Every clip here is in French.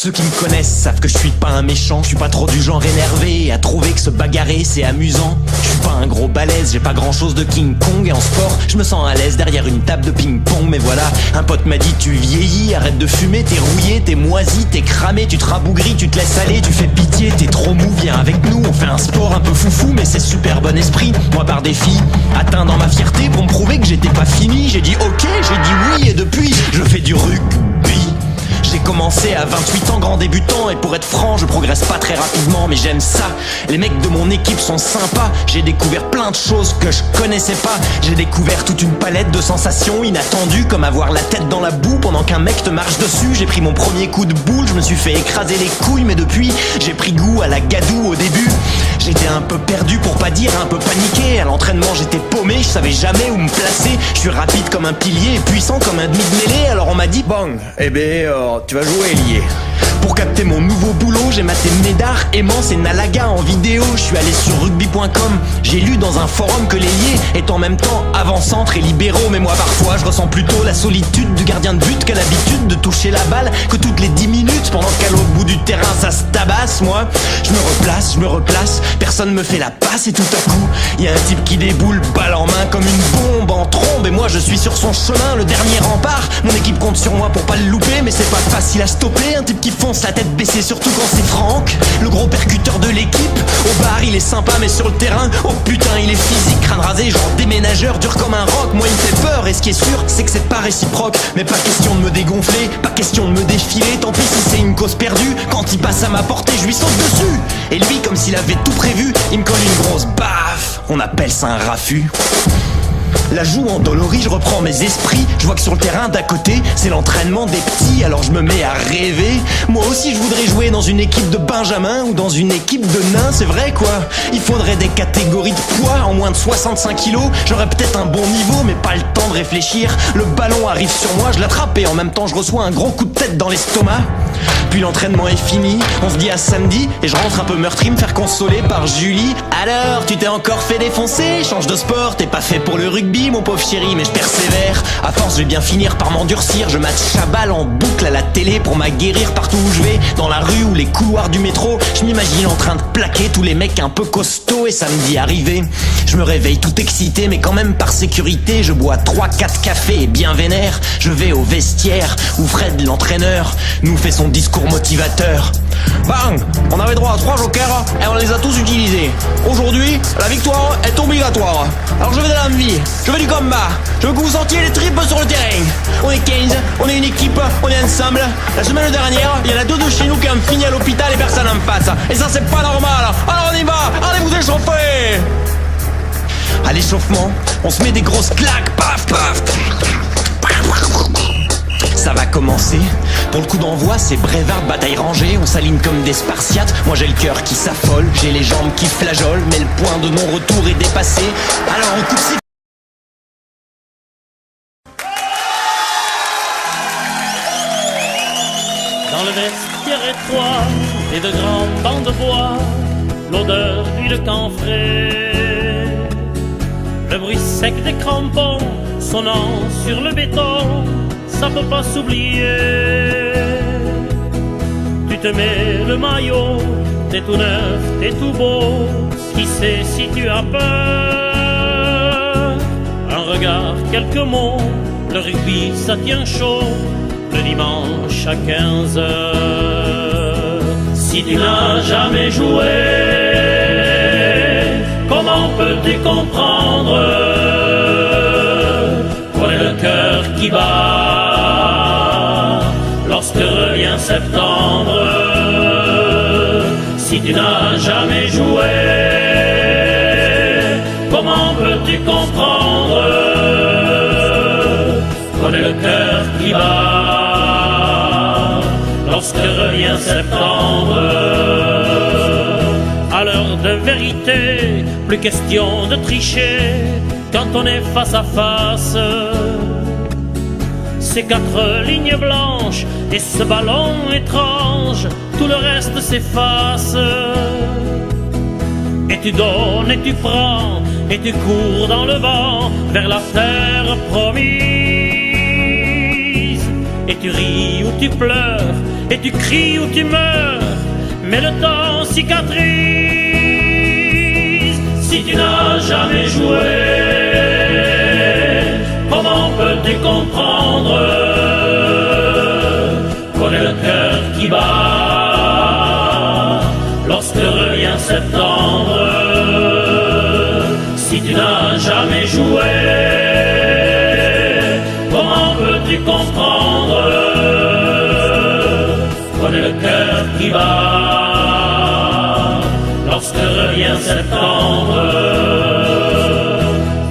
Ceux qui me connaissent savent que je suis pas un méchant. Je suis pas trop du genre énervé à trouver que se bagarrer c'est amusant. Je suis pas un gros balèze, j'ai pas grand chose de King Kong. Et en sport, je me sens à l'aise derrière une table de ping-pong. Mais voilà, un pote m'a dit tu vieillis, arrête de fumer, t'es rouillé, t'es moisi, t'es cramé, tu te rabougris, tu te laisses aller, tu fais pitié, t'es trop mou, viens avec nous. On fait un sport un peu foufou mais c'est super bon esprit. Moi par défi, atteint dans ma fierté pour me prouver que j'étais pas fini. J'ai dit ok, j'ai dit oui et depuis je fais du rugby. J'ai commencé à 28 ans, grand débutant. Et pour être franc, je progresse pas très rapidement, mais j'aime ça. Les mecs de mon équipe sont sympas. J'ai découvert plein de choses que je connaissais pas. J'ai découvert toute une palette de sensations inattendues, comme avoir la tête dans la boue pendant qu'un mec te marche dessus. J'ai pris mon premier coup de boule, je me suis fait écraser les couilles. Mais depuis, j'ai pris goût à la gadoue. Au début, j'étais un peu perdu, pour pas dire un peu paniqué. À l'entraînement, j'étais paumé, je savais jamais où me placer. Je suis rapide comme un pilier et puissant comme un demi de mêlée. Alors on m'a dit Bon, eh ben, tu vas jouer ailier. Pour capter mon nouveau boulot, j'ai maté Médard, Aimance et Nalaga en vidéo. Je suis allé sur rugby.com, j'ai lu dans un forum que l'ailier est en même temps avant-centre et libéraux. Mais moi parfois je ressens plutôt la solitude du gardien de but, qu'a l'habitude de toucher la balle que toutes les 10 minutes, pendant qu'à l'autre bout du terrain ça se tabasse. Moi, je me replace, personne me fait la passe et tout à coup, y a un type qui déboule, balle en main comme une bombe en trombe. Et moi je suis sur son chemin, le dernier rempart. Mon équipe compte sur moi pour pas le louper, mais c'est pas facile à stopper. Un type qui fonce la tête baissée, surtout quand c'est Franck, le gros percuteur de l'équipe. Au bar il est sympa mais sur le terrain, oh putain il est physique, crâne rasé genre déménageur, dur comme un roc. Moi il me fait peur et ce qui est sûr c'est que c'est pas réciproque. Mais pas question de me dégonfler, pas question de me défiler. Tant pis si c'est une cause perdue, quand il passe à ma portée je lui saute dessus. Et lui comme s'il avait tout prévu, il me colle une grosse baffe. On appelle ça un raffut. La joue endolorie, je reprends mes esprits. Je vois que sur le terrain d'à côté, c'est l'entraînement des petits. Alors je me mets à rêver. Moi aussi je voudrais jouer dans une équipe de Benjamin ou dans une équipe de nains, c'est vrai quoi. Il faudrait des catégories de poids en moins de 65 kilos. J'aurais peut-être un bon niveau mais pas le temps de réfléchir. Le ballon arrive sur moi, je l'attrape et en même temps je reçois un gros coup de tête dans l'estomac. Puis l'entraînement est fini, on se dit à samedi. Et je rentre un peu meurtri, me faire consoler par Julie. Alors, tu t'es encore fait défoncer? Change de sport, t'es pas fait pour le rugby mon pauvre chéri. Mais je persévère, à force je vais bien finir par m'endurcir. Je mate Chabal en boucle à la télé pour m'aguerrir partout où je vais. Dans la rue ou les couloirs du métro, je m'imagine en train de plaquer tous les mecs un peu costauds. Et samedi arrivé, je me réveille tout excité, mais quand même par sécurité. Je bois 3-4 cafés et bien vénère. Je vais au vestiaire où Fred l'entraîneur nous fait son discours motivateur. Bang! On avait droit à 3 jokers et on les a tous utilisés. Aujourd'hui, la victoire est obligatoire. Alors je veux de l'envie, je veux du combat, je veux que vous sentiez les tripes sur le terrain. On est 15, on est une équipe, on est ensemble. La semaine dernière, il y en a 2 de chez nous qui ont fini à l'hôpital et personne en face. Et ça c'est pas normal. Alors on y va, allez vous échauffer. À l'échauffement, on se met des grosses claques. Paf, paf. Ça va commencer. Pour le coup d'envoi, c'est Brevard, bataille rangée. On s'aligne comme des Spartiates. Moi j'ai le cœur qui s'affole, j'ai les jambes qui flageolent. Mais le point de non-retour est dépassé. Alors on coupe ses... Dans le vestiaire étroit et de grands bancs de bois, l'odeur d'huile camphrée, le bruit sec des crampons sonnant sur le béton, ça peut pas s'oublier. Tu te mets le maillot, t'es tout neuf, t'es tout beau. Qui sait si tu as peur? Un regard, quelques mots, le rugby ça tient chaud. Le dimanche à 15 heures. Si tu n'as jamais joué, comment peux-tu comprendre? Quel est le cœur qui bat lorsque revient septembre? Si tu n'as jamais joué, comment peux-tu comprendre? Quel est le cœur qui bat lorsque revient septembre? À l'heure de vérité, plus question de tricher quand on est face à face. Ces 4 lignes blanches et ce ballon étrange, tout le reste s'efface. Et tu donnes et tu prends et tu cours dans le vent vers la terre promise. Et tu ris ou tu pleures et tu cries ou tu meurs, mais le temps cicatrise. Si tu n'as jamais joué, comment peux-tu comprendre qu'on ait le cœur qui bat lorsque revient septembre? Si tu n'as jamais joué, comment peux-tu comprendre qu'on ait le cœur qui bat lorsque revient septembre?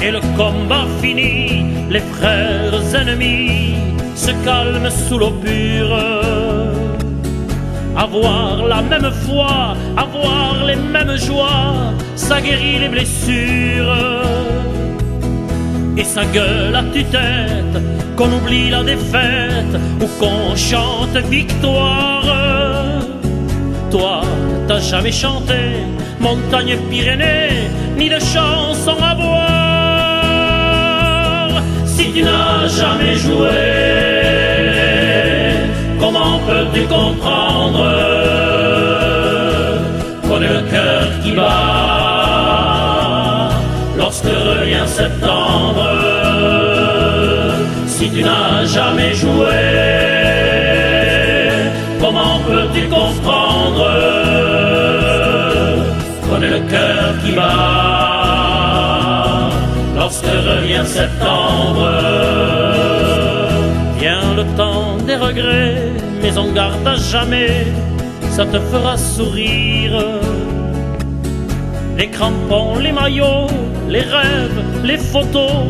Et le combat fini, les frères ennemis se calment sous l'eau pure. Avoir la même foi, avoir les mêmes joies, ça guérit les blessures. Et ça gueule à tue-tête qu'on oublie la défaite ou qu'on chante victoire. Toi, t'as jamais chanté Montagne Pyrénées, ni de chanson à boire. Si tu n'as jamais joué, comment peux-tu comprendre qu'on ait le cœur qui bat lorsque revient septembre? Si tu n'as jamais joué, comment peux-tu comprendre qu'on ait le cœur qui bat lorsque revient septembre? Vient le temps des regrets, mais on garde à jamais, ça te fera sourire. Les crampons, les maillots, les rêves, les photos,